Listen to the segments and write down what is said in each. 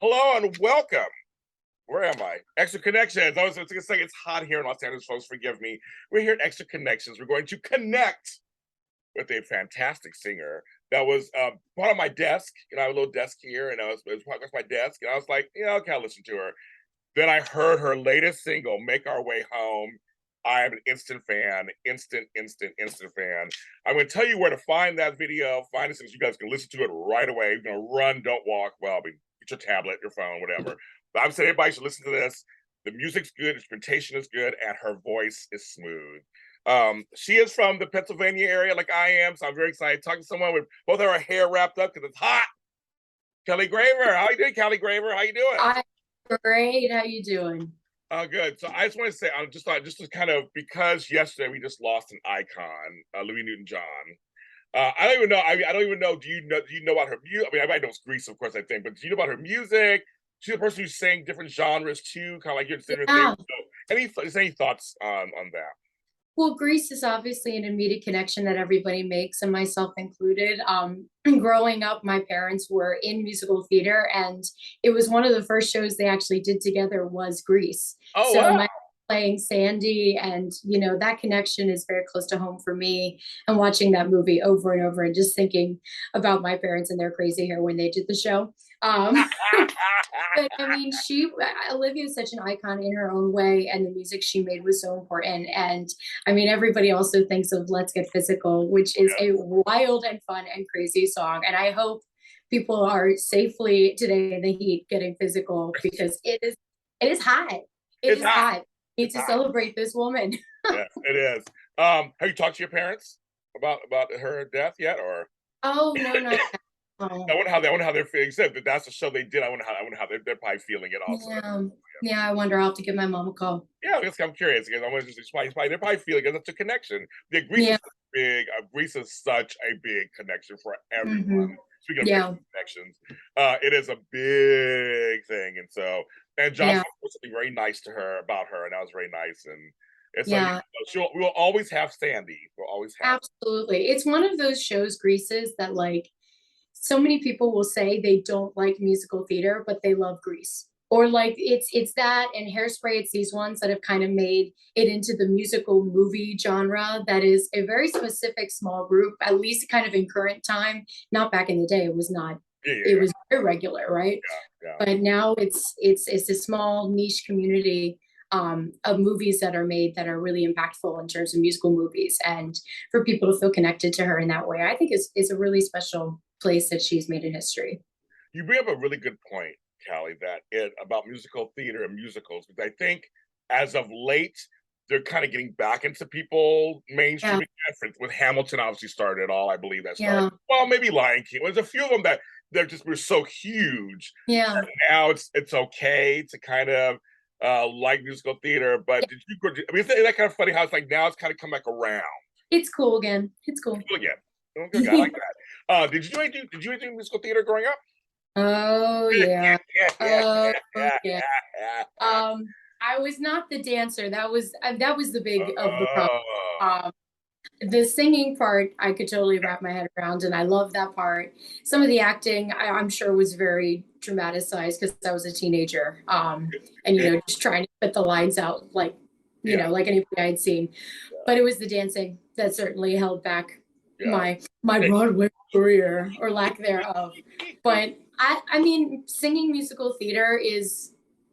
Hello and welcome. Where am I? Extra Connections. I was going to say it's hot here in Los Angeles, folks. Forgive me. We're here at Extra Connections. We're going to connect with a fantastic singer that was part of my desk. I have a little desk here, and it was part of my desk. And I was like, okay, I'll listen to her. Then I heard her latest single, Make Our Way Home. I am an instant fan, instant fan. I'm going to tell you where to find that video. Find it so you guys can listen to it right away. You're going to run, don't walk. Well, get your tablet, your phone, whatever. But I'm saying everybody should listen to this. The music's good, instrumentation is good, and her voice is smooth. She is from the Pennsylvania area, like I am, so I'm very excited. Talking to someone with both of her hair wrapped up because it's hot. Calli Graver, how you doing, Calli Graver? How you doing? I'm great. How you doing? Good. So I just want to say, I just thought, just to kind of, because yesterday we just lost an icon, Louis Newton-John. I don't even know. I don't even know. Do you know about her music? I mean, everybody knows Grease, of course, I think, but do you know about her music? She's a person who sang different genres too, kind of like you're saying. Yeah. So any thoughts on that? Well, Grease is obviously an immediate connection that everybody makes, and myself included. Growing up, my parents were in musical theater, and it was one of the first shows they actually did together was Grease. Oh, So wow. my playing Sandy, and that connection is very close to home for me. And watching that movie over and over, and just thinking about my parents and their crazy hair when they did the show. But I mean, Olivia is such an icon in her own way, and the music she made was so important. And I mean, everybody also thinks of Let's Get Physical, which is a wild and fun and crazy song. And I hope people are safely today in the heat getting physical, because it is hot. It's hot. We need to celebrate this woman. Yes, it is. Have you talked to your parents about her death yet, or? Oh no, no. I wonder how they're feeling. Except that that's the show they did. I wonder how they're probably feeling it also. Yeah, I wonder. I'll have to give my mom a call. Yeah, I guess I'm curious because I want to just they're probably feeling it. It's a connection. The Greece is big. Greece is such a big connection for everyone. Mm-hmm. Speaking of connections, it is a big thing, and Josh was something very nice to her about her, and that was very nice. And it's like we will always have Sandy. We'll always have. Absolutely, it's one of those shows, Greases, that like so many people will say they don't like musical theater, but they love Grease. Or like it's that and Hairspray. It's these ones that have kind of made it into the musical movie genre. That is a very specific small group, at least kind of in current time. Not back in the day. It was not. It was very regular, right? But now it's a small niche community of movies that are made that are really impactful in terms of musical movies, and for people to feel connected to her in that way, I think is a really special place that she's made in history. You bring up a really good point, Callie, about musical theater and musicals, because I think as of late, they're kind of getting back into people mainstream with Hamilton obviously started it all. I believe that started. Well, maybe Lion King. There's a few of them that were so huge. Yeah. And now it's okay to kind of like musical theater, but isn't that kind of funny how it's like now it's kind of come back around? It's cool again. It's cool. Cool again. Okay, I like that. Did you do musical theater growing up? Oh yeah. I was not the dancer. That was the big of the problem. The singing part, I could totally wrap my head around, and I love that part. Some of the acting, I'm sure, was very dramatized because I was a teenager, and just trying to put the lines out like like anybody I'd seen. But it was the dancing that certainly held back my Broadway career, or lack thereof. But I mean, singing musical theater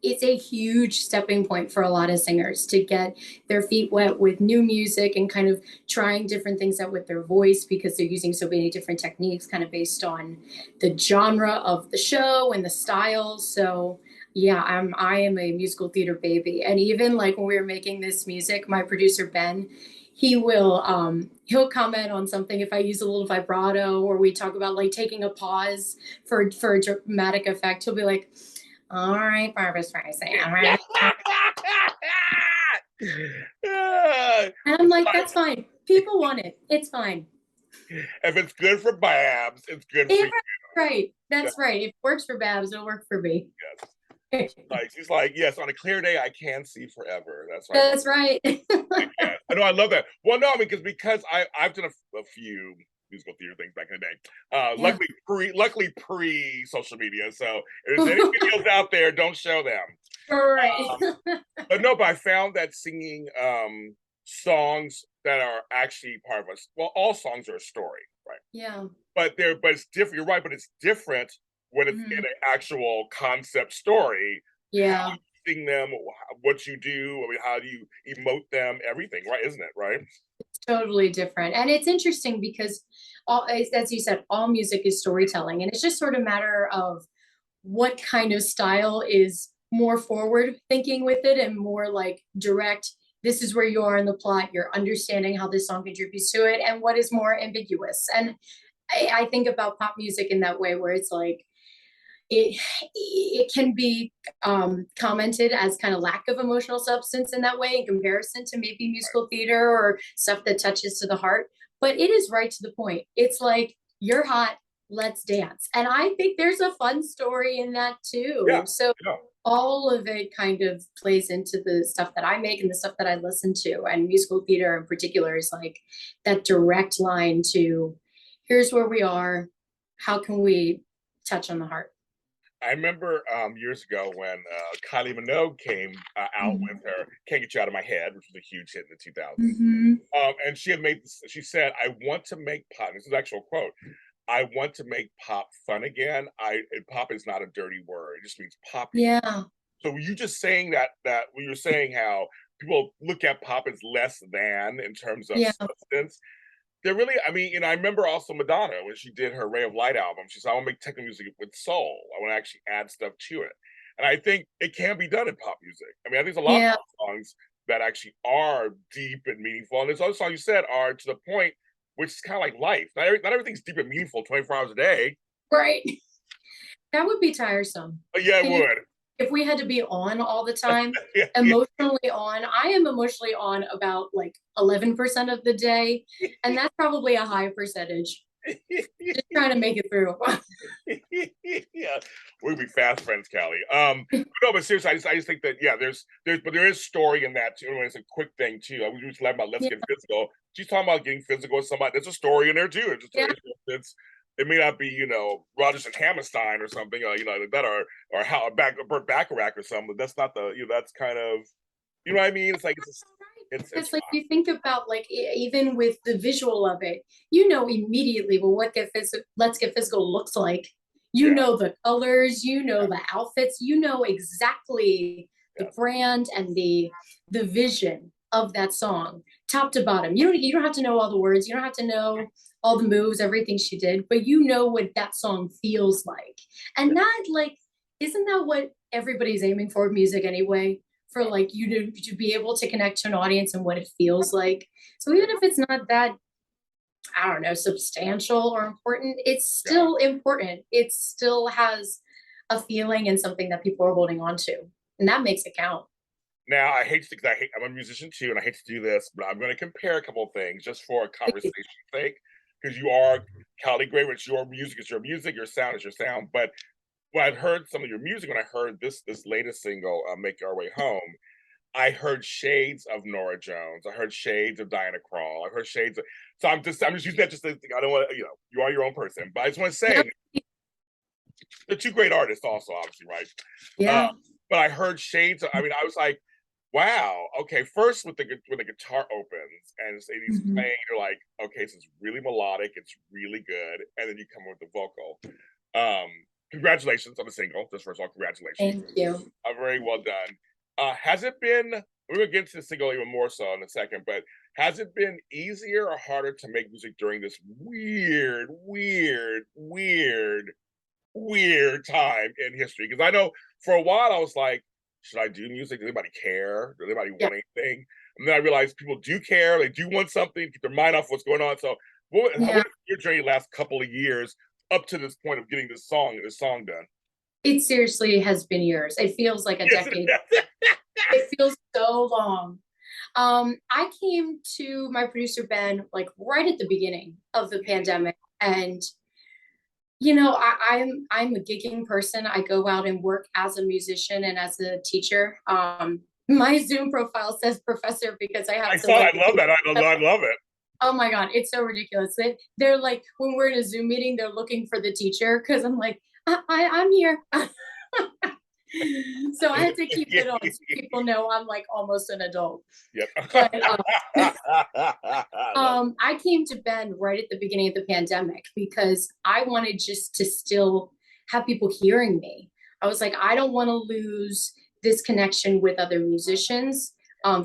it's a huge stepping point for a lot of singers to get their feet wet with new music and kind of trying different things out with their voice, because they're using so many different techniques kind of based on the genre of the show and the style. So yeah, I am a musical theater baby. And even like when we were making this music, my producer Ben, he'll comment on something if I use a little vibrato, or we talk about like taking a pause for a dramatic effect. He'll be like, all right, Barbara Streisand. All right. And I'm like, that's fine. People want it. It's fine. If it's good for Babs, it's good for you. Right. That's right. If it works for Babs, it'll work for me. Yes. She's like, yes, on a clear day, I can see forever. That's right. That's right. I know, I love that. Well, no, because I've done a few musical theater things back in the day. Yeah. Luckily pre social media. So if there's any videos out there, don't show them. Right. But no, but I found that singing songs that are actually part of us. Well, all songs are a story, right? Yeah. But it's different. You're right, but it's different when it's in an actual concept story. Yeah. Sing them, what you do, I mean, how do you emote them, everything, right? Isn't it, right? It's totally different. And it's interesting because as you said, all music is storytelling. And it's just sort of a matter of what kind of style is more forward thinking with it and more like direct. This is where you are in the plot. You're understanding how this song contributes to it, and what is more ambiguous. And I think about pop music in that way, where it's like, it can be commented as kind of lack of emotional substance in that way in comparison to maybe musical theater or stuff that touches to the heart, but it is right to the point. It's like, you're hot, let's dance. And I think there's a fun story in that too. Yeah, So yeah. all of it kind of plays into the stuff that I make and the stuff that I listen to, and musical theater in particular is like that direct line to, here's where we are, how can we touch on the heart. I remember years ago when Kylie Minogue came out with her "Can't Get You Out of My Head," which was a huge hit in the 2000s. And she had made this, she said, "I want to make pop." This is an actual quote. "I want to make pop fun again. Pop is not a dirty word. It just means pop." Yeah. So you just saying that when you're saying how people look at pop as less than in terms of substance. They're really, I mean, I remember also Madonna when she did her Ray of Light album. She said, "I want to make techno music with soul. I want to actually add stuff to it." And I think it can be done in pop music. I mean, I think there's a lot of pop songs that actually are deep and meaningful. And there's other songs you said are to the point, which is kind of like life. Not everything's deep and meaningful 24 hours a day. Right. That would be tiresome. But yeah, it would. If we had to be on all the time, emotionally on, I am emotionally on about like 11% of the day. And that's probably a high percentage. Just trying to make it through. Yeah, we'd be fast friends, Callie. No, but seriously, I just think that there is story in that too. It's a quick thing too. We were just talking about let's get physical. She's talking about getting physical with somebody. There's a story in there too. It may not be, Rodgers and Hammerstein or something, that or how Burt Bacharach or something. That's not the, that's kind of, you know what I mean? It's like it's like you think about like even with the visual of it, immediately what Let's Get Physical looks like. You know the colors, the outfits, exactly the brand and the vision of that song, top to bottom. You don't have to know all the words. You don't have to know all the moves, everything she did, but what that song feels like. And that, like, isn't that what everybody's aiming for with music anyway? For like you to be able to connect to an audience and what it feels like. So even if it's not that, I don't know, substantial or important, it's still important. It still has a feeling and something that people are holding on to. And that makes it count. Now, I'm a musician too, and I hate to do this, but I'm going to compare a couple of things just for a conversation's sake. Because you are Calli Graver, it's your music, your sound is your sound. But when I heard some of your music, when I heard this latest single, "Make Our Way Home," I heard shades of Norah Jones. I heard shades of Diana Krall. I heard shades of. So I'm just using that just to, I don't want to, you are your own person, but I just want to say they're two great artists, also, obviously, right? Yeah. But I heard shades. I was like, wow, okay, first when the guitar opens and he's playing, you're like, okay, this is really melodic, it's really good, and then you come with the vocal. Congratulations on the single, just first of all, congratulations. Thank you. Very well done. Has it been, we're going to get into the single even more so in a second, but has it been easier or harder to make music during this weird time in history? Because I know for a while I was like, should I do music? Does anybody care? Does anybody want anything? And then I realized people do care. They do want something, keep their mind off what's going on. So what has your journey last couple of years up to this point of getting this song done? It seriously has been years. It feels like a decade. It feels so long. I came to my producer, Ben, like right at the beginning of the pandemic. And I'm a gigging person. I go out and work as a musician and as a teacher. My Zoom profile says professor because I love that. I love it. Oh my God, it's so ridiculous. They're like, when we're in a Zoom meeting, they're looking for the teacher because I'm like, I'm here. So I had to keep it on so people know I'm like almost an adult. Yep. But I came to Ben right at the beginning of the pandemic because I wanted just to still have people hearing me. I was like, I don't want to lose this connection with other musicians.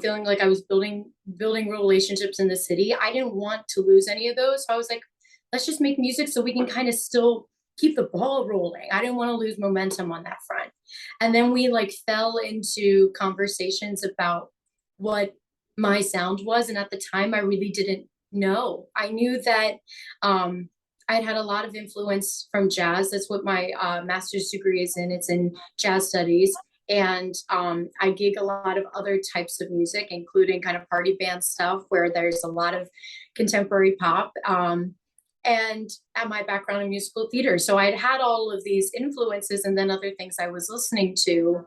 Feeling like I was building relationships in the city. I didn't want to lose any of those. So I was like, let's just make music so we can kind of still keep the ball rolling. I didn't want to lose momentum on that front. And then we like fell into conversations about what my sound was. And at the time I really didn't know. I knew that I'd had a lot of influence from jazz. That's what my master's degree is in. It's in jazz studies. And I gig a lot of other types of music, including kind of party band stuff where there's a lot of contemporary pop. And at my background in musical theater. So I'd had all of these influences and then other things I was listening to.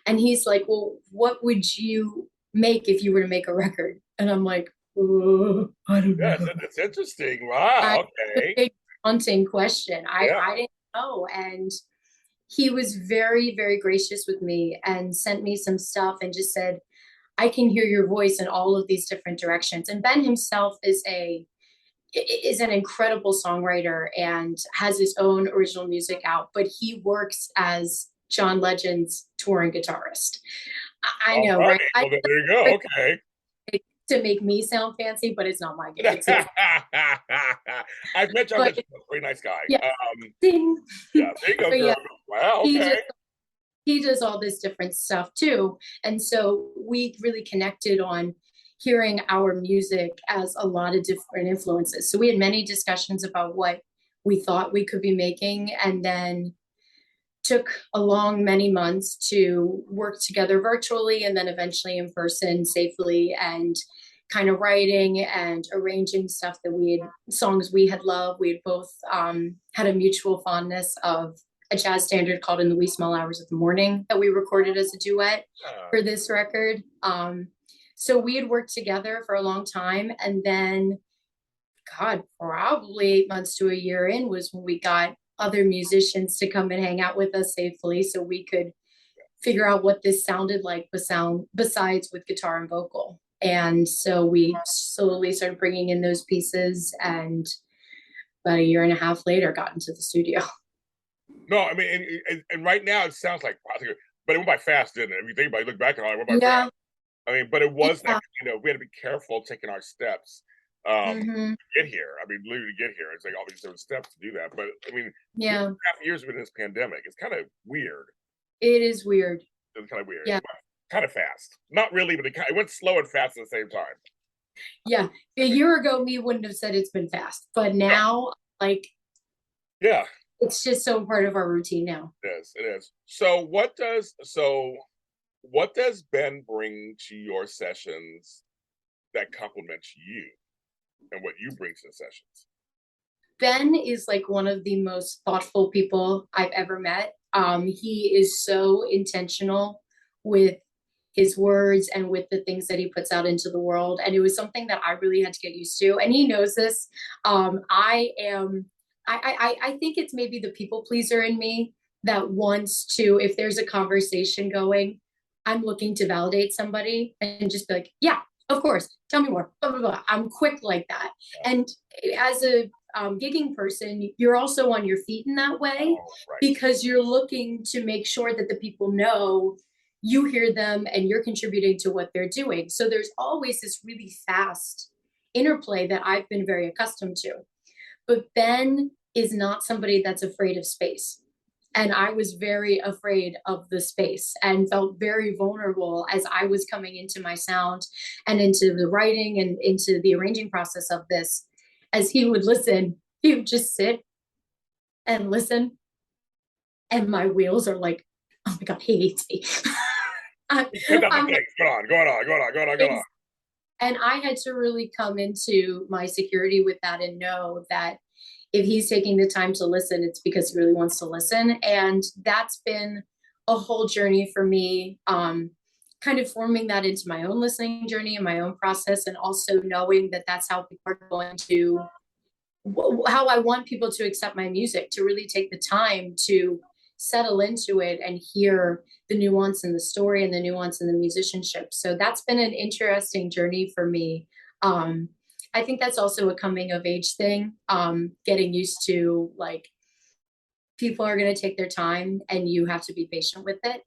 And he's like, well, what would you make if you were to make a record? And I'm like, I don't know. That's interesting. Wow. Okay. Big haunting question. Yeah. I didn't know. And he was very, very gracious with me and sent me some stuff and just said, I can hear your voice in all of these different directions. And Ben himself is an incredible songwriter and has his own original music out, but he works as John Legend's touring guitarist. I know, right? Well, there you go. Okay. To make me sound fancy, but it's not my gig. I've met John Legend, very nice guy. Yeah, yeah, there you go, girl. Yeah, wow, okay. He does all this different stuff too. And so we really connected on hearing our music as a lot of different influences. So we had many discussions about what we thought we could be making, and then took along many months to work together virtually and then eventually in person safely, and kind of writing and arranging stuff that songs we had loved. We had both had a mutual fondness of a jazz standard called In the Wee Small Hours of the Morning that we recorded as a duet for this record. So we had worked together for a long time, and then, God, probably 8 months to a year in was when we got other musicians to come and hang out with us safely so we could figure out what this sounded like besides with guitar and vocal. And so we slowly started bringing in those pieces, and about a year and a half later got into the studio. No, I mean, and right now it sounds like, but it went by fast, didn't it? If you think about it, look back on it, it went by fast. I mean, but it was that, we had to be careful taking our steps to get here. I mean, literally to get here. It's like all these different steps to do that. But I mean, 2.5 years with this pandemic, it's kind of weird. It is weird. It's kind of weird. Yeah. Kind of fast. Not really, but it went slow and fast at the same time. Yeah. A year ago, me wouldn't have said it's been fast. But now, yeah. It's just so part of our routine now. It is. So what does Ben bring to your sessions that complements you and what you bring to the sessions? Ben is like one of the most thoughtful people I've ever met. He is so intentional with his words and with the things that he puts out into the world. And it was something that I really had to get used to. And he knows this. I think it's maybe the people pleaser in me that wants to, if there's a conversation going, I'm looking to validate somebody and just be like, yeah, of course, tell me more, blah, blah, blah. I'm quick like that. And as a gigging person, you're also on your feet in that way, because you're looking to make sure that the people know you hear them and you're contributing to what they're doing. So there's always this really fast interplay that I've been very accustomed to. But Ben is not somebody that's afraid of space. And I was very afraid of the space and felt very vulnerable as I was coming into my sound and into the writing and into the arranging process of this. As he would listen, he would just sit and listen. And my wheels are like, oh my God, he hates me. Go on. And I had to really come into my security with that and know that if he's taking the time to listen, it's because he really wants to listen. And that's been a whole journey for me, kind of forming that into my own listening journey and my own process, and also knowing that that's how people are going to, how I want people to accept my music, to really take the time to settle into it and hear the nuance in the story and the nuance in the musicianship. So that's been an interesting journey for me. I think that's also a coming of age thing, getting used to, like, people are going to take their time and you have to be patient with it.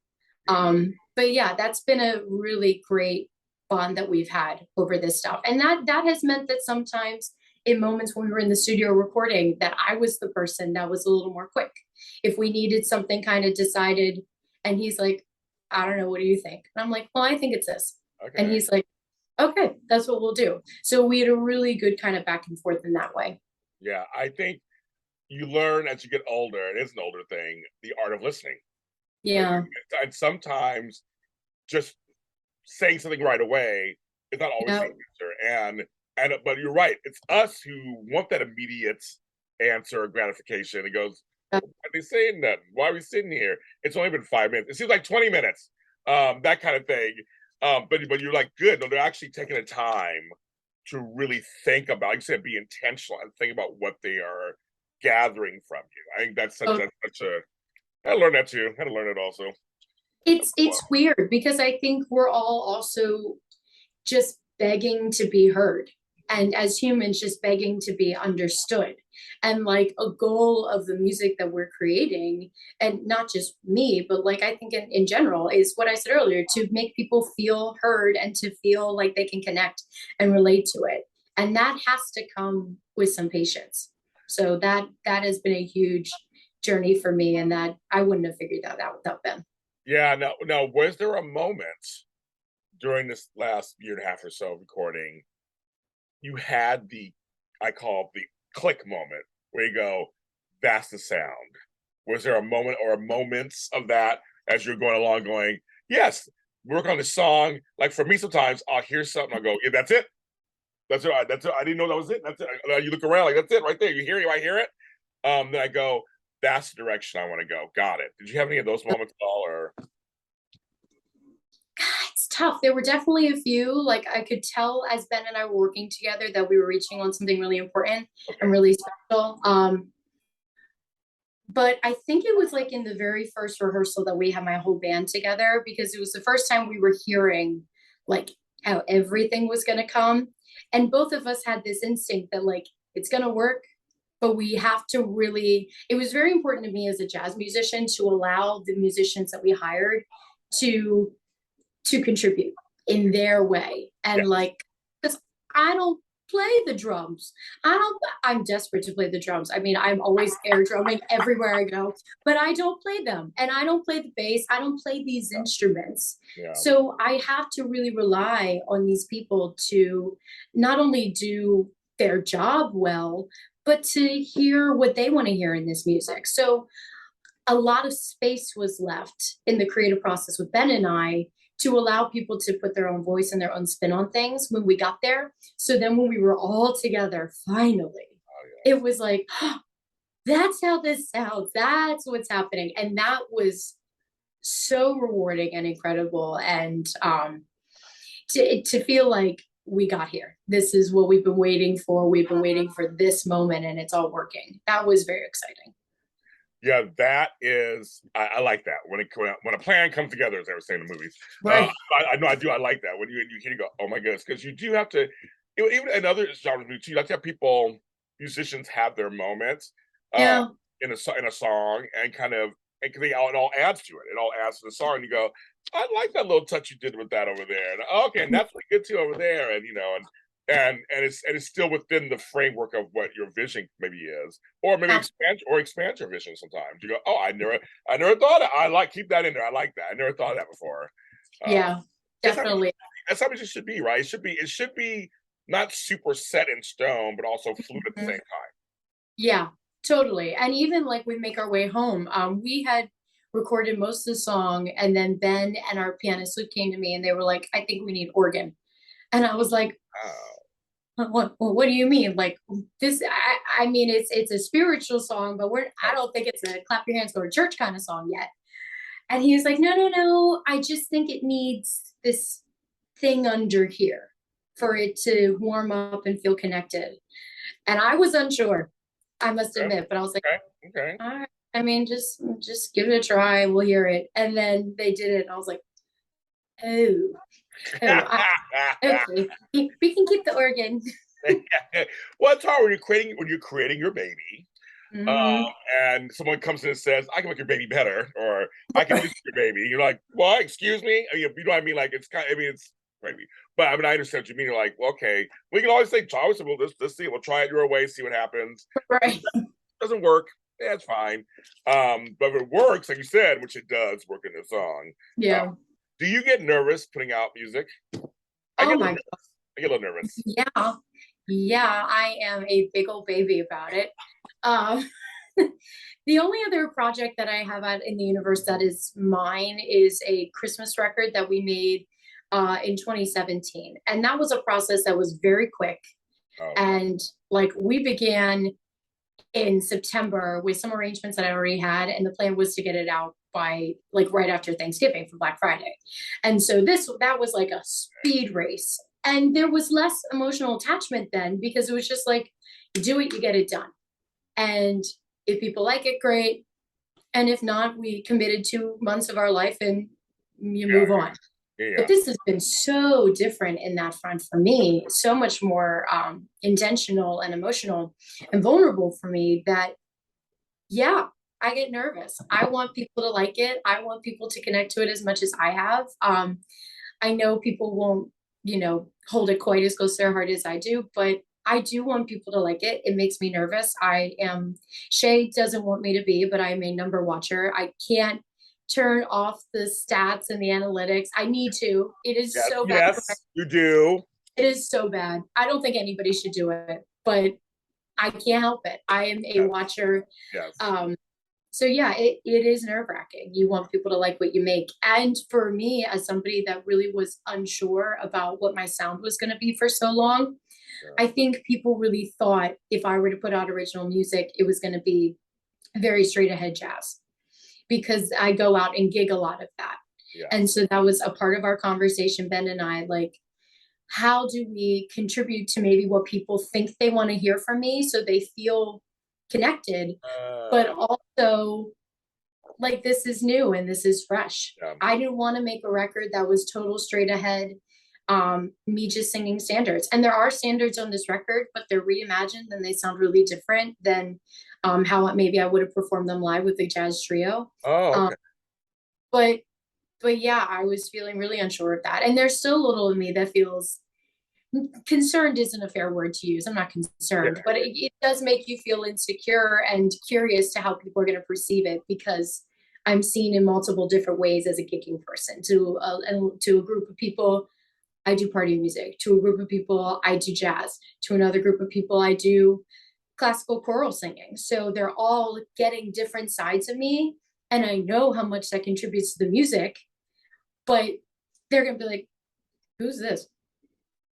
But yeah, that's been a really great bond that we've had over this stuff. And that has meant that sometimes in moments when we were in the studio recording, that I was the person that was a little more quick. If we needed something kind of decided and he's like, I don't know, what do you think? And I'm like, well, I think it's this. Okay. And he's like, okay, that's what we'll do. So we had a really good kind of back and forth in that way. Yeah, I think you learn as you get older, it is an older thing, the art of listening. Yeah. And sometimes just saying something right away is not always the answer. But you're right, it's us who want that immediate answer, gratification. It goes, why are they saying that? Why are we sitting here? It's only been 5 minutes. It seems like 20 minutes, that kind of thing. But you're like, good, no, they're actually taking the time to really think about, like you said, be intentional and think about what they are gathering from you. I think that's such a, I learned that too. I had to learn it also. It's weird because I think we're all also just begging to be heard. And as humans, just begging to be understood. And like a goal of the music that we're creating, and not just me, but like I think in general, is what I said earlier, to make people feel heard and to feel like they can connect and relate to it. And that has to come with some patience. So that has been a huge journey for me, and that I wouldn't have figured that out without them. Yeah, no, was there a moment during this last year and a half or so of recording you had I call the click moment, where you go, that's the sound? Was there a moment or moments of that as you're going along going, yes, work on the song? Like for me, sometimes I'll hear something, I'll go, yeah, that's it. That's it. I didn't know that was it. That's it. You look around like, that's it right there. You hear it, I hear it. Then I go, that's the direction I want to go. Got it. Did you have any of those moments at all? Or it's tough. There were definitely a few. Like I could tell as Ben and I were working together that we were reaching on something really important and really special. But I think it was like in the very first rehearsal that we had my whole band together, because it was the first time we were hearing like how everything was going to come. And both of us had this instinct that like, it's going to work, but we have to really, it was very important to me as a jazz musician to allow the musicians that we hired to contribute in their way. And like, because I don't play the drums. I'm desperate to play the drums. I mean, I'm always air drumming everywhere I go, but I don't play them. And I don't play the bass. I don't play these instruments. Yeah. So I have to really rely on these people to not only do their job well, but to hear what they want to hear in this music. So a lot of space was left in the creative process with Ben and I to allow people to put their own voice and their own spin on things when we got there. So then when we were all together, finally, it was like, oh, that's how this sounds. That's what's happening. And that was so rewarding and incredible. And to feel like we got here. This is what we've been waiting for. We've been waiting for this moment, and it's all working. That was very exciting. Yeah, that is, I like that when a plan comes together, as they were saying in the movies. Right. I know I do. I like that when you hear you go, oh my goodness, because you do have to, even in other genres too. You have to have musicians have their moments in a song, and kind of, and it all adds to it. It all adds to the song. And you go, I like that little touch you did with that over there, and okay, and that's what good too over there, and and it's still within the framework of what your vision maybe is, or maybe expand your vision sometimes. You go, oh, I never thought of, keep that in there. I like that. I never thought of that before. Yeah, definitely. That's how it should be, right? It should be not super set in stone, but also fluid at the same time. Yeah, totally. And even like we Make Our Way Home, we had recorded most of the song, and then Ben and our pianist Luke came to me and they were like, I think we need organ. And I was like, what do you mean? Like this, I mean, it's a spiritual song, but I don't think it's a clap your hands, go to church kind of song yet. And he was like, no, I just think it needs this thing under here for it to warm up and feel connected. And I was unsure, I must admit, but I was like, okay. all right, I mean, just give it a try. We'll hear it. And then they did it. And I was like, oh, okay, we can keep the organ. Well, it's hard when you're creating your baby. Mhm. And someone comes in and says, I can make your baby better, or I can fix your baby. You're like, what? Excuse me? I mean, you know what I mean? Like, it's kind of, I mean, it's crazy. But I mean, I understand what you mean. You're like, well, okay, we can always say, Charles, let's see, we'll try it your way, see what happens. Right. Doesn't work, yeah, it's fine. But if it works, like you said, which it does work in the song. Yeah. Do you get nervous putting out music? Oh my God. I get a little nervous. Yeah. Yeah, I am a big old baby about it. The only other project that I have out in the universe that is mine is a Christmas record that we made in 2017. And that was a process that was very quick. Oh. And like we began in September with some arrangements that I already had, and the plan was to get it out by like right after Thanksgiving for Black Friday. And so that was like a speed race. And there was less emotional attachment then because it was just like, you do it, you get it done. And if people like it, great. And if not, we committed 2 months of our life and you move on. Yeah. But this has been so different in that front for me, so much more intentional and emotional and vulnerable for me that, yeah, I get nervous. I want people to like it. I want people to connect to it as much as I have. I know people won't, hold it quite as close to their heart as I do, but I do want people to like it. It makes me nervous. Shay doesn't want me to be, but I'm a number watcher. I can't turn off the stats and the analytics. I need to. It is so bad. Yes, you do. It is so bad. I don't think anybody should do it, but I can't help it. I am a watcher. Yes. So yeah, it is nerve-wracking. You want people to like what you make. And for me, as somebody that really was unsure about what my sound was going to be for so long, I think people really thought if I were to put out original music, it was going to be very straight ahead jazz because I go out and gig a lot of that. Yeah. And so that was a part of our conversation, Ben and I, like, how do we contribute to maybe what people think they want to hear from me so they feel connected, but also like this is new and this is fresh. Yeah. I didn't want to make a record that was total straight ahead, me just singing standards. And there are standards on this record, but they're reimagined and they sound really different than how maybe I would have performed them live with the jazz trio. Oh, okay. But yeah, I was feeling really unsure of that. And there's still a little of me that feels concerned isn't a fair word to use. I'm not concerned, but it does make you feel insecure and curious to how people are going to perceive it because I'm seen in multiple different ways as a gigging person. To a group of people, I do party music. To a group of people, I do jazz. To another group of people, I do classical choral singing. So they're all getting different sides of me. And I know how much that contributes to the music, but they're going to be like, who's this?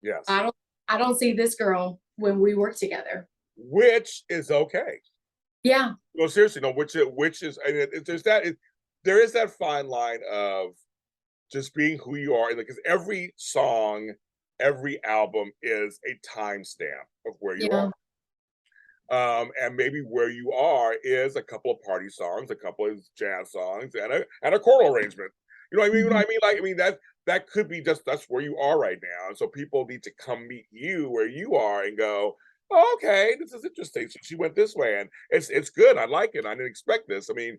Yes. I don't see this girl when we work together. Which is okay. Yeah. No, seriously, no, which is, I mean, there is that fine line of just being who you are. Because every song, every album is a timestamp of where you are. And maybe where you are is a couple of party songs, a couple of jazz songs, and a choral arrangement. You know what I mean? Mm-hmm. That could be that's where you are right now. And so people need to come meet you where you are and go, oh, okay, this is interesting. So she went this way and it's good. I like it. I didn't expect this. I mean,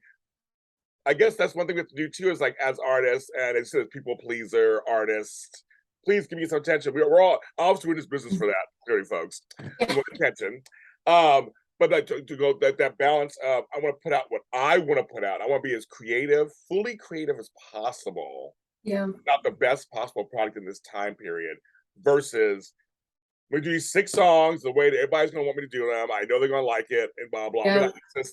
I guess that's one thing we have to do too, is like as artists, and it says people pleaser artists, please give me some attention. We're all obviously in this business for that, clearly, folks. We want attention. But to go that balance of I want to put out what I want to put out. I want to be as creative, fully creative as possible. Yeah. Not the best possible product in this time period versus we do 6 songs the way that everybody's gonna want me to do them. I know they're gonna like it and blah blah. Yeah. But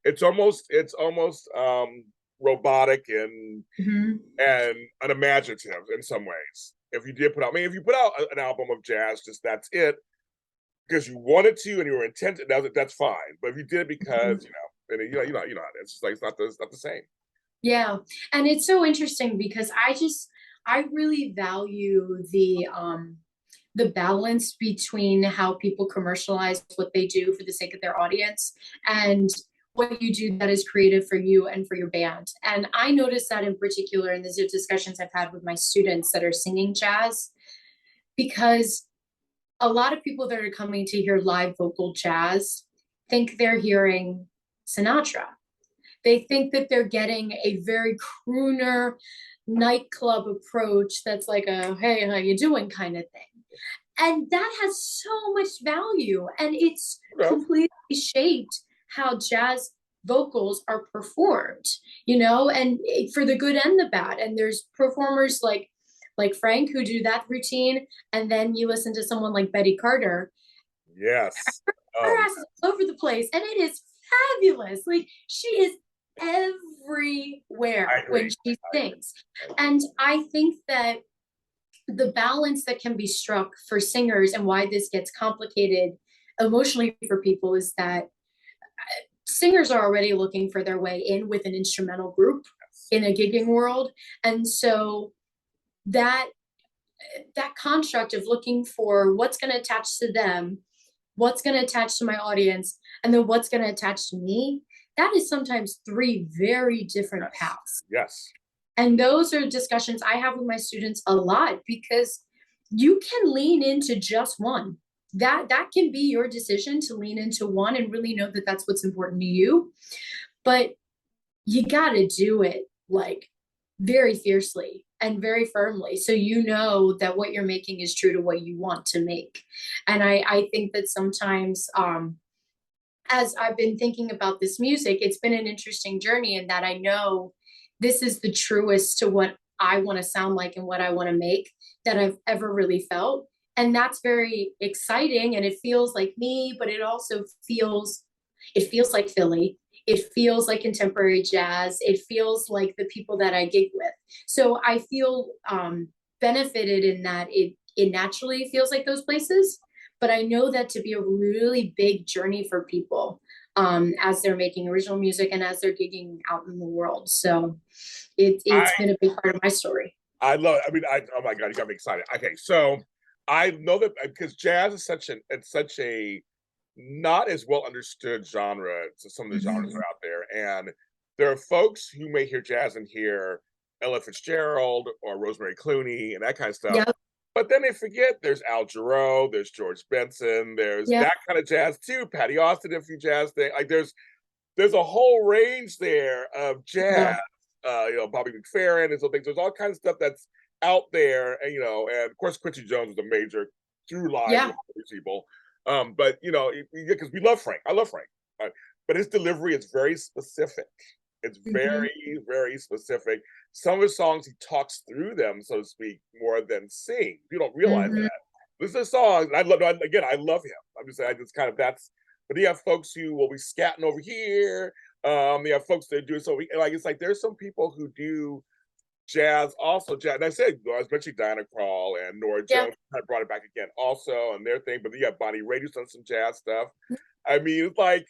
it's almost robotic and unimaginative in some ways. If you did put out, if you put out an album of jazz, just that's it, because you wanted to and you were intent, that's fine. But if you did it because you know, it's just like it's not the same. Yeah, and it's so interesting because I really value the balance between how people commercialize what they do for the sake of their audience and what you do that is creative for you and for your band. And I noticed that in particular in the discussions I've had with my students that are singing jazz, because a lot of people that are coming to hear live vocal jazz think they're hearing Sinatra. They think that they're getting a very crooner nightclub approach that's like a, hey, how you doing kind of thing. And that has so much value, and it's completely shaped how jazz vocals are performed, you know, and for the good and the bad. And there's performers like Frank who do that routine, and then you listen to someone like Betty Carter. Yes. Her ass is all over the place, and it is fabulous. Like, she is everywhere when she sings. And I think that the balance that can be struck for singers, and why this gets complicated emotionally for people, is that singers are already looking for their way in with an instrumental group in a gigging world. And so that construct of looking for what's going to attach to them, what's going to attach to my audience, and then what's going to attach to me, that is sometimes three very different paths. Yes. And those are discussions I have with my students a lot, because you can lean into just one. That can be your decision to lean into one and really know that that's what's important to you. But you got to do it like very fiercely and very firmly, so you know that what you're making is true to what you want to make. And I think that sometimes, as I've been thinking about this music, it's been an interesting journey in that I know this is the truest to what I want to sound like and what I want to make that I've ever really felt. And that's very exciting, and it feels like me, but it also feels like Philly. It feels like contemporary jazz. It feels like the people that I gig with. So I feel benefited in that it naturally feels like those places. But I know that to be a really big journey for people as they're making original music and as they're gigging out in the world. So it's been a big part of my story. I love it. I mean, oh my God, you got me excited. Okay, so I know that because jazz is such a not as well understood genre. So some of the genres are out there, and there are folks who may hear jazz and hear Ella Fitzgerald or Rosemary Clooney and that kind of stuff. Yep. But then they forget there's Al Jarreau, there's George Benson, there's that kind of jazz too. Patty Austin did a few jazz things. Like there's a whole range there of jazz. You know, Bobby McFerrin and so things. There's all kinds of stuff that's out there, and you know, and of course Quincy Jones is a major through line with these people. But you know, because we love Frank, I love Frank, but his delivery is very specific. It's very, very specific. Some of his songs, he talks through them, so to speak, more than sing. You don't realize that. This is a song. I love him. I'm just saying, I just kind of but you have folks who will be scatting over here. You have folks that do so. It's like there's some people who do jazz, also jazz. And I said, I was mentioning Diana Krall and Nora Jones kind of brought it back again also, and their thing. But you have Bonnie Raitt who's done some jazz stuff. I mean, it's like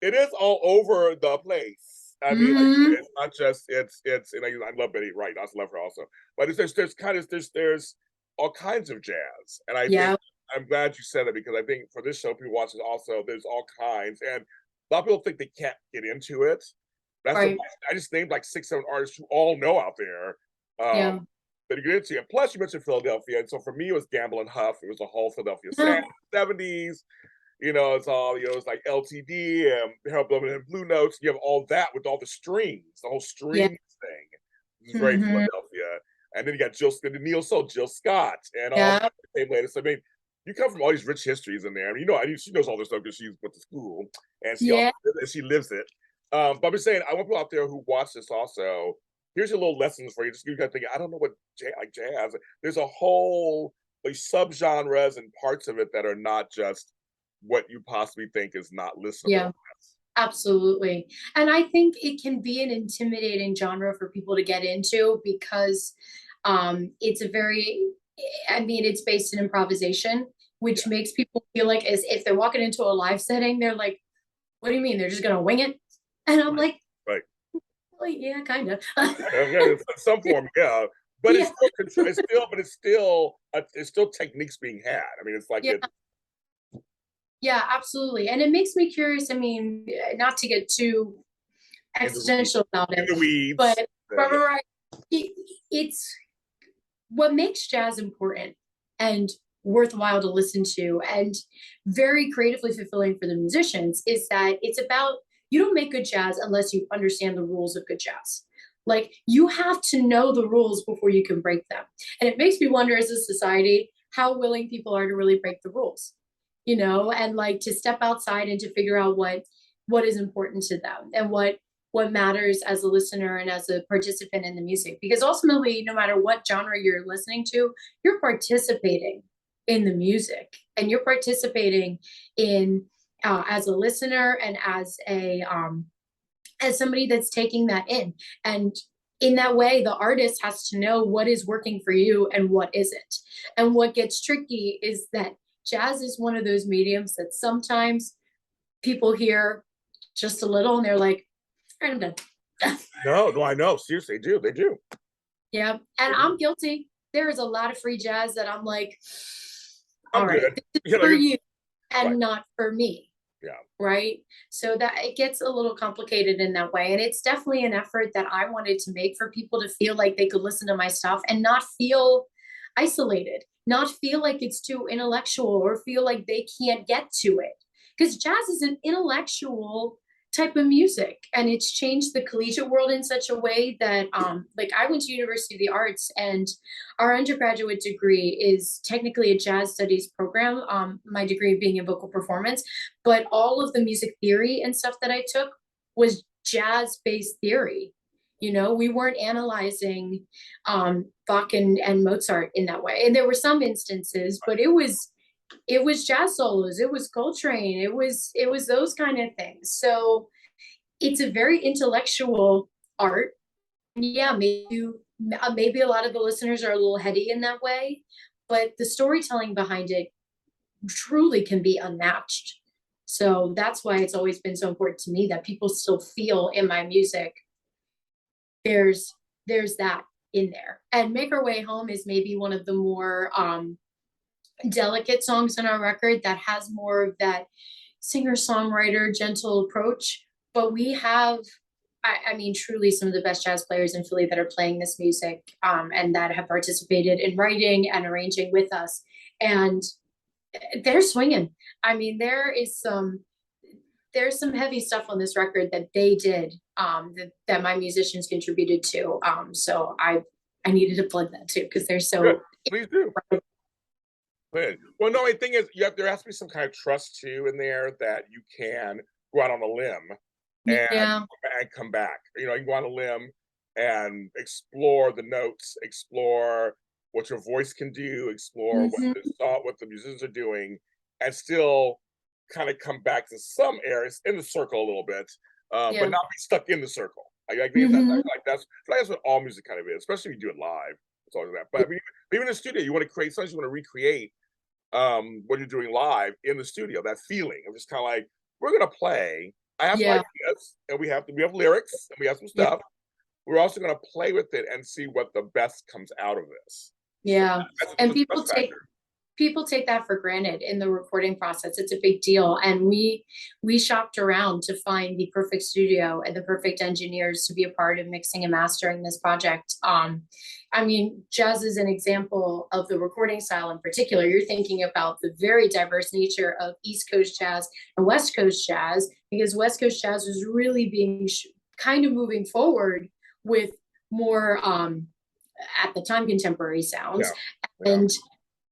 it is all over the place. I mean, like, it's not just it's. And I love Betty Wright. I also love her also. But there's all kinds of jazz, and I think I'm glad you said it, because I think for this show, people watch it also. There's all kinds, and a lot of people think they can't get into it. That's I just named like 6-7 artists you all know out there that you get into. And plus, you mentioned Philadelphia, and so for me, it was Gamble and Huff. It was a whole Philadelphia sound, 70s. You know, it's all, you know, it's like LTD and Harold Blooming and Blue Notes. You have all that with all the strings, the whole strings thing. It's very Philadelphia. And then you got Neil Soul, Jill Scott, and all that came later. So I mean, you come from all these rich histories in there. I mean, you know, she knows all this stuff because she went to school and she lives it. But I'm just saying, I want people out there who watch this also. Here's your little lessons for you. Just you got to think, I don't know what jazz. There's a whole like subgenres and parts of it that are not just what you possibly think is not listenable. Yeah, absolutely. And I think it can be an intimidating genre for people to get into, because it's it's based in improvisation, which makes people feel like as if they're walking into a live setting, they're like, what do you mean? They're just going to wing it? And I'm like, well, yeah, kind of. Some form, but it's still control. It's still techniques being had. I mean, it's like yeah. Yeah, absolutely. And it makes me curious. I mean, not to get too existential about in it, the weeds. but right, it's what makes jazz important and worthwhile to listen to and very creatively fulfilling for the musicians is that it's about, you don't make good jazz unless you understand the rules of good jazz. Like, you have to know the rules before you can break them. And it makes me wonder, as a society, how willing people are to really break the rules, you know, and like to step outside and to figure out what is important to them and what matters as a listener and as a participant in the music. Because ultimately, no matter what genre you're listening to, you're participating in the music, and you're participating in as a listener and as somebody that's taking that in. And in that way, the artist has to know what is working for you and what isn't. And what gets tricky is that jazz is one of those mediums that sometimes people hear just a little and they're like, all right, I'm done. No, I know. Seriously, they do. Yeah. And I'm guilty. There is a lot of free jazz that I'm like, all right, this is for you and not for me. Yeah. Right. So that it gets a little complicated in that way. And it's definitely an effort that I wanted to make for people to feel like they could listen to my stuff and not feel isolated, not feel like it's too intellectual or feel like they can't get to it. Because jazz is an intellectual type of music, and it's changed the collegiate world in such a way that like I went to University of the Arts, and our undergraduate degree is technically a jazz studies program, my degree being in vocal performance, but all of the music theory and stuff that I took was jazz based theory. You know, we weren't analyzing Bach and Mozart in that way, and there were some instances, but it was jazz solos, it was Coltrane, it was those kind of things. So it's a very intellectual art. Yeah, maybe a lot of the listeners are a little heady in that way, but the storytelling behind it truly can be unmatched. So that's why it's always been so important to me that people still feel in my music there's that in there. And Make Our Way Home is maybe one of the more delicate songs on our record that has more of that singer-songwriter gentle approach. But we have, I mean, truly some of the best jazz players in Philly that are playing this music and that have participated in writing and arranging with us. And they're swinging. I mean, there's some heavy stuff on this record that they did that my musicians contributed to. So I needed to plug that too, because they're so. Good. Please do. Good. Well, no, the thing is, there has to be some kind of trust too in there that you can go out on a limb and come back. You know, you go on a limb and explore the notes, explore what your voice can do, explore what the musicians are doing, and still kind of come back to some areas in the circle a little bit, but not be stuck in the circle. That's what all music kind of is, especially if you do it live. It's all that. But I mean, even in the studio, you want to create something, you want to recreate what you're doing live in the studio, that feeling of just kind of like, we're gonna play. I have some ideas, and we have lyrics, and we have some stuff. We're also gonna play with it and see what the best comes out of this. Yeah, and people take that for granted in the recording process. It's a big deal, and we shopped around to find the perfect studio and the perfect engineers to be a part of mixing and mastering this project. I mean, jazz is an example of the recording style in particular. You're thinking about the very diverse nature of East Coast jazz and West Coast jazz, because West Coast jazz was really being kind of moving forward with more at the time contemporary sounds and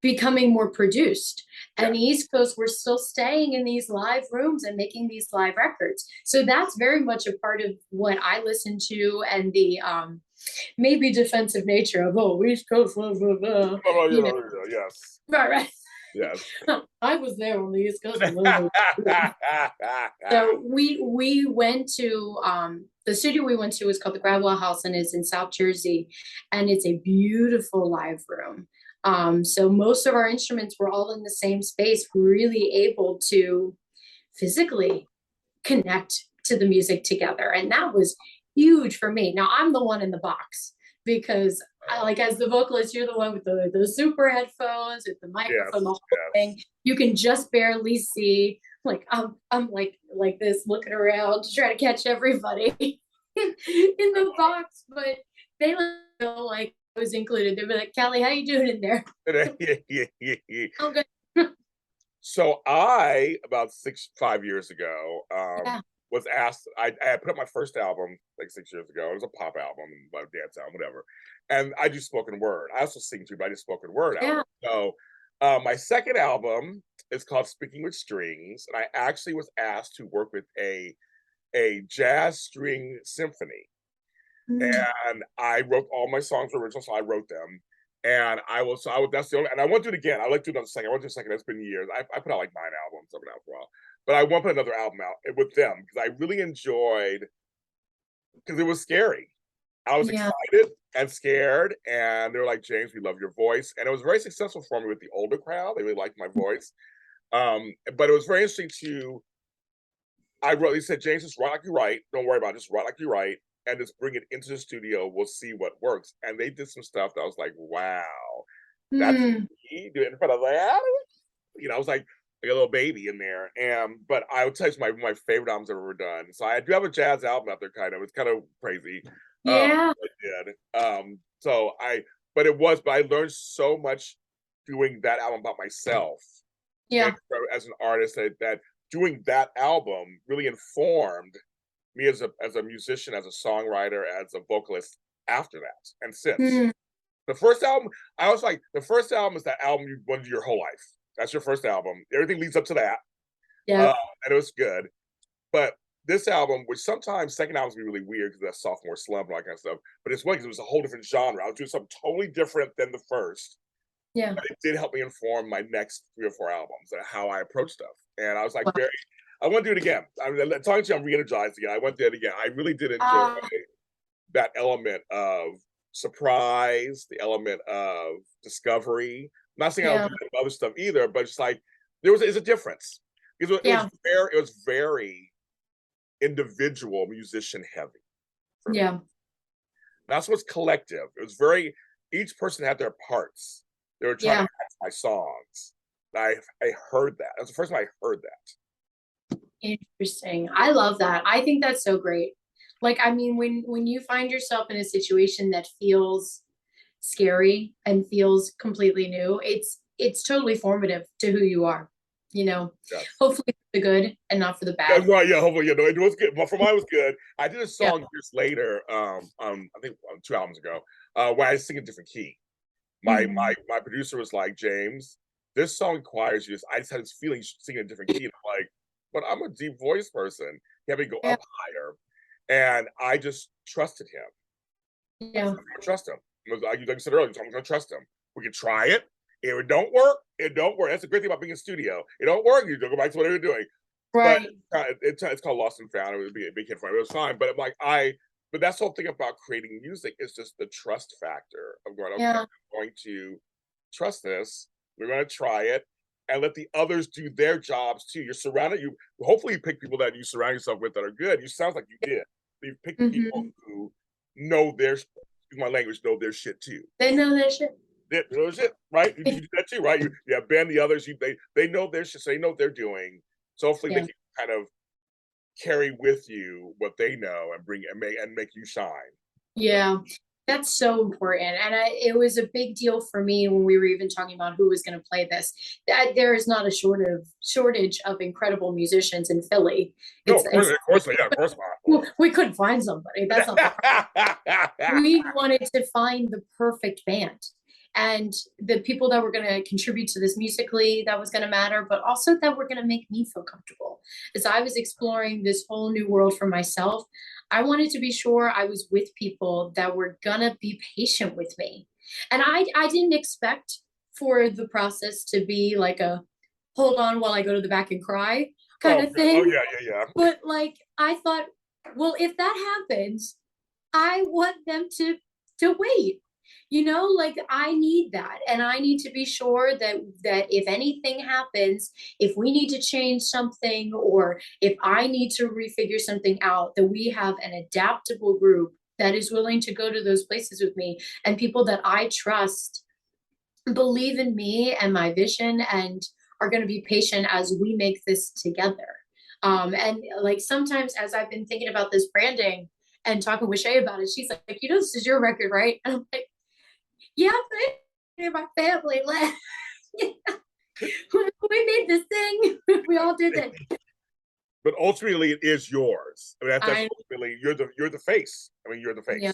becoming more produced. And the East Coast, we're still staying in these live rooms and making these live records. So that's very much a part of what I listen to, and the maybe defensive nature of, East Coast, blah, blah, blah. Yes. Right. Yes. I was there on the East Coast. So we went to the studio we went to was called the Gradwell House, and is in South Jersey, and it's a beautiful live room. So most of our instruments were all in the same space, really able to physically connect to the music together. And that was huge for me. Now I'm the one in the box because like as the vocalist, you're the one with the super headphones, with the Yes, microphone, the whole yes. thing. You can just barely see. Like I'm like this, looking around to try to catch everybody in the box, but they feel like I was included. They'd be like, "Callie, how you doing in there?" I'm good. So I, about 5 years ago, Yeah, was asked. I put up my first album like 6 years ago. It was a pop album, a dance album, whatever. And I do spoken word. I also sing too, but I do spoken word yeah. album. So my second album is called Speaking with Strings, and I actually was asked to work with a jazz string symphony. Mm, And I wrote all my songs original, so I wrote them. And that's the only, and I want to do it again. I like to do another second. I want to do a second. It's been years. I put out like 9 albums. I've been out for a while, but I want to put another album out with them because I really enjoyed, because it was scary. I was yeah, excited and scared, and they were like, James, we love your voice. And it was very successful for me with the older crowd. They really liked my voice. But it was very interesting to, I wrote, he said, James, just write like you write. Don't worry about it. Just write like you write and just bring it into the studio. We'll see what works. And they did some stuff that I was like, wow, that's mm, me doing it in front of that. I was like a little baby in there. And but I would tell you, it's my favorite albums I've ever done. So I do have a jazz album out there, kind of. It's kind of crazy. yeah, I did. So but I learned so much doing that album about myself and yeah, as an artist that doing that album really informed me as a musician, as a songwriter, as a vocalist after that and since. mm, The first album, I was like, the first album is that album you want to do your whole life. That's your first album. Everything leads up to that. yeah, And it was good. But this album, which sometimes second albums be really weird because that's sophomore slump and all that kind of stuff, but it's one because it was a whole different genre. I was doing something totally different than the first. yeah. But it did help me inform my next 3 or 4 albums and how I approach stuff. And I was like, Wow. I want to do it again. I'm talking to you, I'm re-energized again. I want to do it again. I really did enjoy Uh, that element of surprise, the element of discovery. I'm not saying I don't yeah, do that other stuff either, but it's like is a difference. yeah, It was very individual musician heavy for me. yeah. That's what's collective. It was very, each person had their parts. They were trying to Yeah, match my songs. I heard that. That's the first time I heard that. interesting. I love that. I think that's so great. Like, I mean, when you find yourself in a situation that feels scary and feels completely new, it's totally formative to who you are, you know. Yes. Hopefully for the good and not for the That's bad. right. Yeah, hopefully, it was good. But for mine, it was good. I did a Yeah. song years later, I think 2 albums ago, where I sing a different key. Mhm. My producer was like, James, this song requires you. I just had this feeling you should sing a different key. And I'm like, but I'm a deep voice person. He had me go Yeah, up higher. And I just trusted him. I yeah, said, I'm gonna trust him. Like you said earlier, so I'm gonna trust him. We can try it. If it don't work, it don't work. That's the great thing about being in studio. It don't work, you go back to whatever you're doing. But right. it's called Lost and Found. It would be a big hit for me. It was fine. But I'm like, but that's the whole thing about creating music is just the trust factor of going, okay, Yeah, I'm going to trust this. We're going to try it and let the others do their jobs too. Hopefully you pick people that you surround yourself with that are good. You sounds like you did. You picked people hmm. who know excuse my language, know their shit too. They know that shit. They know their shit, right? You do that too, right? You have Ben, the others, they know their shit, so they know what they're doing. So hopefully they Yeah. can kind of carry with you what they know and make you shine. Yeah, that's so important. And it was a big deal for me when we were even talking about who was going to play this. That there is not a shortage of incredible musicians in Philly. No, It's of course, yeah, of course we couldn't find somebody. That's not the not. we wanted to find the perfect band and the people that were going to contribute to this musically that was going to matter, but also that were going to make me feel comfortable as I was exploring this whole new world for myself. I wanted to be sure I was with people that were going to be patient with me, and I didn't expect for the process to be like a hold on while I go to the back and cry kind Oh, of oh thing. yeah, yeah, yeah. But like I thought, well, if that happens, I want them to wait. You know, like I need that, and I need to be sure that if anything happens, if we need to change something or if I need to refigure something out, that we have an adaptable group that is willing to go to those places with me, and people that I trust believe in me and my vision and are going to be patient as we make this together. And like sometimes as I've been thinking about this branding and talking with Shay about it, she's like, this is your record, right? And I'm like, yeah, but my family left. We made this thing. We all did it. But ultimately, it is yours. I mean, that's ultimately you're the face. I mean, you're the face. Yeah.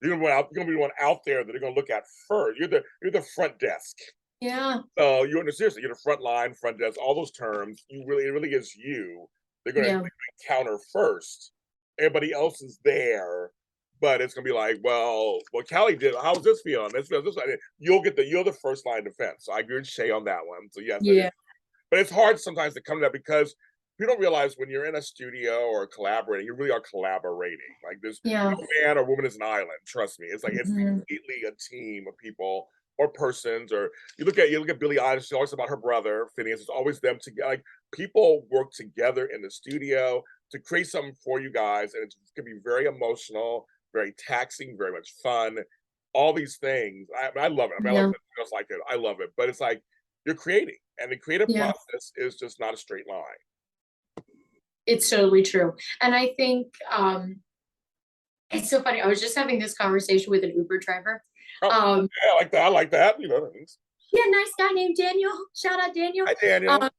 You're gonna be the one out there that they're gonna look at first. You're the front desk. Yeah. So you seriously, you're the front line, front desk, all those terms. It really is you. They're gonna encounter first. Everybody else is there, but it's gonna be like, well, Callie did. How's this feeling? This feels this way. You're the first line defense. So I agree with Shay on that one. So yes, yeah. But it's hard sometimes to come to that because you don't realize when you're in a studio or collaborating, you really are collaborating. Like this, no man or woman is an island. Trust me, it's like it's completely a team of people or persons. Or you look at Billie Eilish. She always about her brother Phineas. It's always them together. Like people work together in the studio to create something for you guys, and it can be very emotional, very taxing, very much fun. All these things, I love it. I mean, I love it just like it. I love it, but it's like you're creating, and the creative process is just not a straight line. It's totally true. And I think it's so funny. I was just having this conversation with an Uber driver. Yeah, I like that. I like that. You know. Yeah, nice guy named Daniel. Shout out Daniel. Hi, Daniel.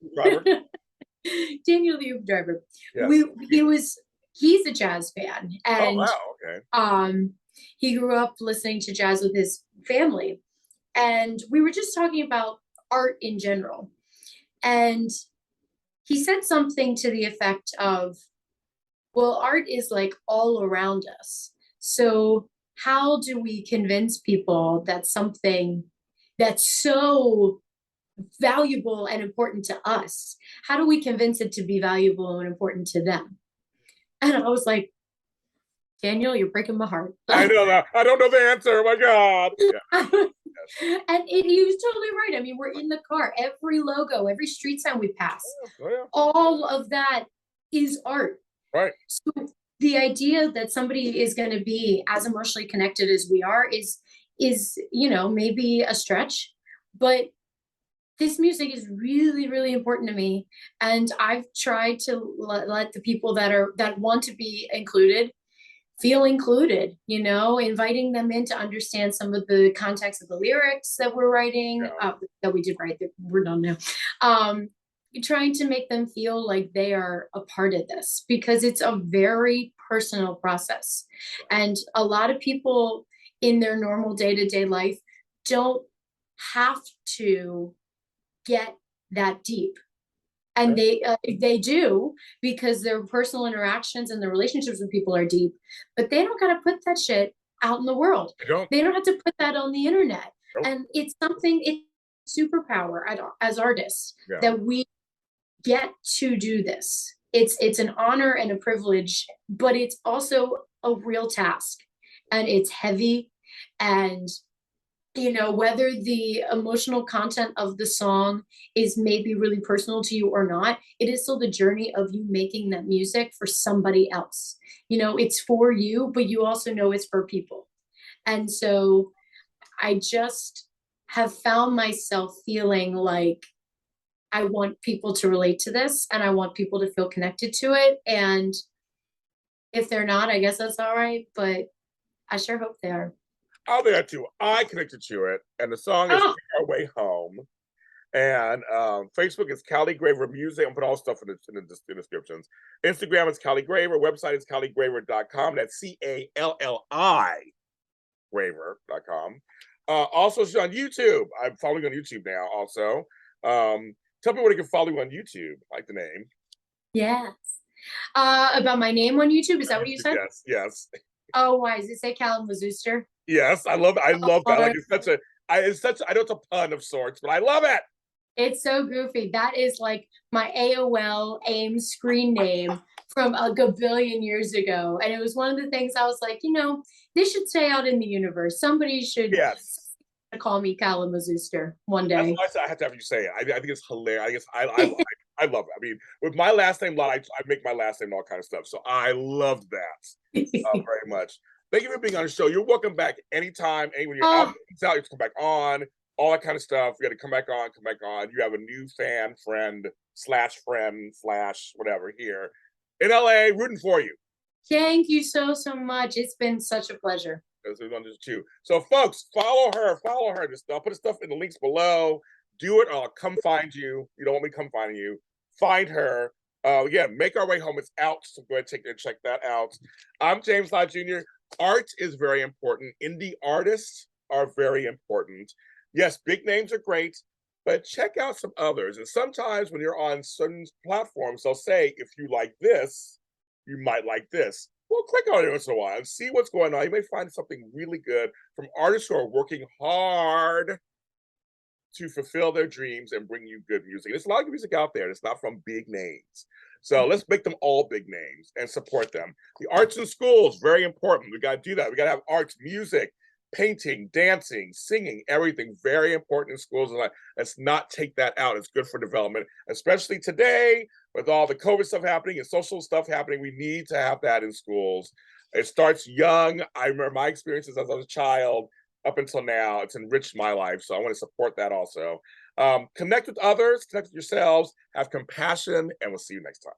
Daniel, the Uber driver. Yes. He's a jazz fan. And okay. He grew up listening to jazz with his family. And we were just talking about art in general. And he said something to the effect of, well, art is like all around us. So how do we convince people that something that's so valuable and important to us, how do we convince it to be valuable and important to them? And I was like, Daniel, you're breaking my heart. I know that. I don't know the answer. Oh my God. Yeah. And he was totally right. I mean, we're in the car. Every logo, every street sign we pass, all of that is art. Right. So the idea that somebody is going to be as emotionally connected as we are is maybe a stretch, but this music is really, really important to me. And I've tried to let the people that want to be included feel included, inviting them in to understand some of the context of the lyrics that we're writing, that we did write, that we're done now. Trying to make them feel like they are a part of this, because it's a very personal process. And a lot of people in their normal day-to-day life don't have to get that deep. And they do, because their personal interactions and their relationships with people are deep, but they don't got to put that shit out in the world. They don't have to put that on the internet. And it's superpower as artists that we get to do this. It's an honor and a privilege, but it's also a real task, and it's heavy. And whether the emotional content of the song is maybe really personal to you or not, it is still the journey of you making that music for somebody else. It's for you, but you also know it's for people. And so I just have found myself feeling like I want people to relate to this, and I want people to feel connected to it. And if they're not, I guess that's all right, but I sure hope they are. Oh, there too. I connected to it, and the song is Our Way Home. And Facebook is Calli Graver Music. I'm putting all stuff in the descriptions. Instagram is Calli Graver. Website is calligraver.com. That's CALLI Graver.com. Also, she's on YouTube. I'm following on YouTube now. Also, tell me where they can follow you on YouTube. I like the name. Yes. About my name on YouTube. Is that what you said? Yes. Oh, why does it say Callum Mazooster? Yes, I love that. Like it's such I know it's a pun of sorts, but I love it. It's so goofy. That is like my AOL AIM screen name from a gabillion years ago. And it was one of the things I was like, this should stay out in the universe. Somebody should call me Callum Mazooster one day. That's why I have to have you say it. I think it's hilarious. I love it. I mean, with my last name, I make my last name and all kind of stuff. So I loved that very much. Thank you for being on the show. You're welcome back anytime. When your album comes out, you have to come back on. All that kind of stuff. You got to come back on, come back on. You have a new friend / whatever here in LA rooting for you. Thank you so much. It's been such a pleasure. Too. So folks, follow her. I'll put the stuff in the links below. Do it, or I'll come find you. You don't want me to come find you. Find her. Make Our Way Home. It's out. So go ahead and check that out. I'm James Lott Jr. Art is very important. Indie artists are very important. Yes, big names are great, but check out some others. And sometimes when you're on certain platforms, they'll say, if you like this, you might like this. Well, click on it once in a while and see what's going on. You may find something really good from artists who are working hard to fulfill their dreams and bring you good music. There's a lot of music out there that's not from big names. So let's make them all big names and support them. The arts in schools, very important. We got to do that. We got to have arts, music, painting, dancing, singing, everything very important in schools. And let's not take that out. It's good for development, especially today with all the COVID stuff happening and social stuff happening. We need to have that in schools. It starts young. I remember my experiences as I was a child up until now. It's enriched my life. So I want to support that also. Connect with others, connect with yourselves, have compassion, and we'll see you next time.